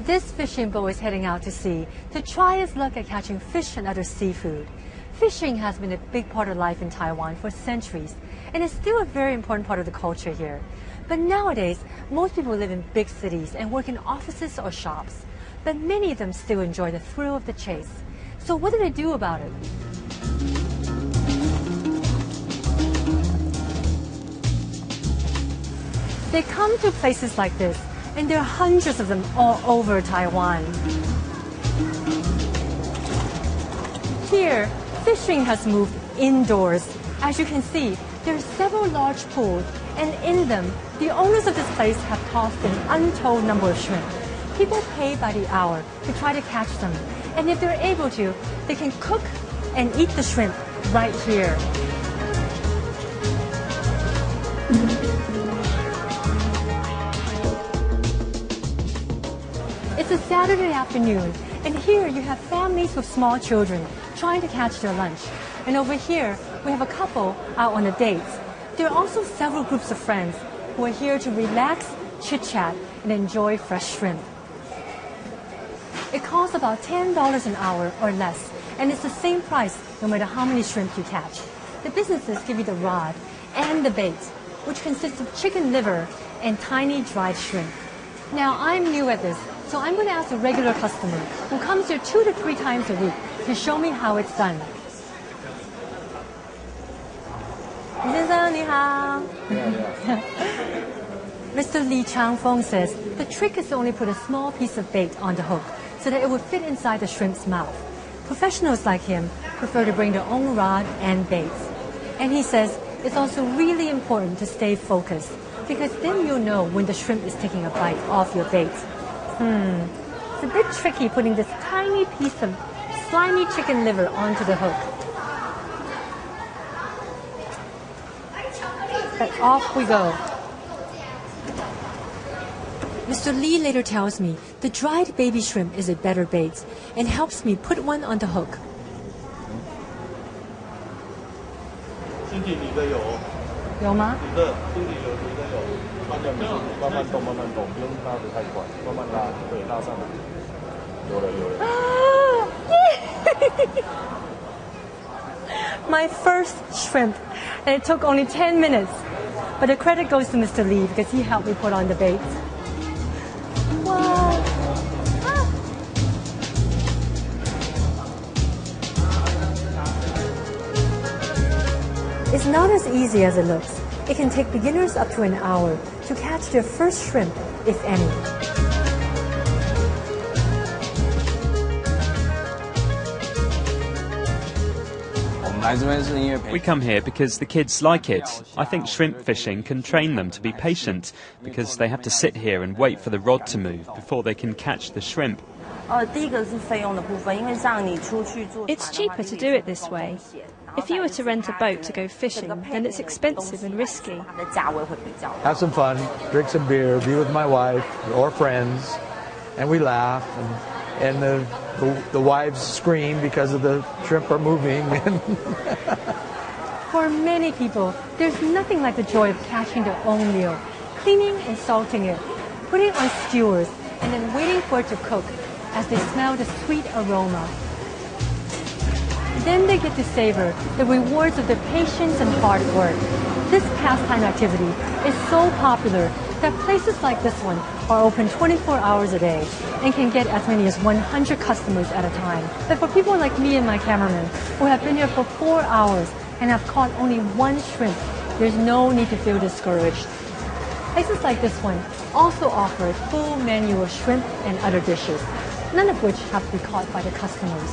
This fishing boat is heading out to sea to try its luck at catching fish and other seafood. Fishing has been a big part of life in Taiwan for centuries, and it's still a very important part of the culture here. But nowadays, most people live in big cities and work in offices or shops. But many of them still enjoy the thrill of the chase. So what do they do about it? They come to places like this, and there are hundreds of them all over Taiwan. Here, fishing has moved indoors. As you can see, there are several large pools, and in them, the owners of this place have tossed an untold number of shrimp. People pay by the hour to try to catch them, and if they're able to, they can cook and eat the shrimp right here. It's a Saturday afternoon, and here you have families with small children trying to catch their lunch. And over here, we have a couple out on a date. There are also several groups of friends who are here to relax, chit-chat, and enjoy fresh shrimp. It costs about $10 an hour or less, and it's the same price no matter how many shrimp you catch. The businesses give you the rod and the bait, which consists of chicken liver and tiny dried shrimp. Now, I'm new at this, so I'm going to ask a regular customer who comes here 2 to 3 times a week to show me how it's done. Mr. Lee Changfeng says the trick is to only put a small piece of bait on the hook so that it would fit inside the shrimp's mouth. Professionals like him prefer to bring their own rod and bait. And he says it's also really important to stay focused, because then you'll know when the shrimp is taking a bite off your bait. It's a bit tricky putting this tiny piece of slimy chicken liver onto the hook. But off we go. Mr. Lee later tells me the dried baby shrimp is a better bait and helps me put one on the hook. My first shrimp, and it took only 10 minutes. But the credit goes to Mr. Lee because he helped me put on the bait. Wow. It's not as easy as it looks. It can take beginners up to an hour to catch their first shrimp, if any. We come here because the kids like it. I think shrimp fishing can train them to be patient, because they have to sit here and wait for the rod to move before they can catch the shrimp. It's cheaper to do it this way. If you were to rent a boat to go fishing, then it's expensive and risky. Have some fun, drink some beer, be with my wife or friends, and we laugh, and the wives scream because of the shrimp are moving. For many people, there's nothing like the joy of catching their own meal, cleaning and salting it, putting it on skewers, and then waiting for it to cook as they smell the sweet aroma. Then they get to savor the rewards of their patience and hard work. This pastime activity is so popular that places like this one are open 24 hours a day and can get as many as 100 customers at a time. But for people like me and my cameraman, who have been here for 4 hours and have caught only 1 shrimp, there's no need to feel discouraged. Places like this one also offer a full menu of shrimp and other dishes, none of which have to be caught by the customers.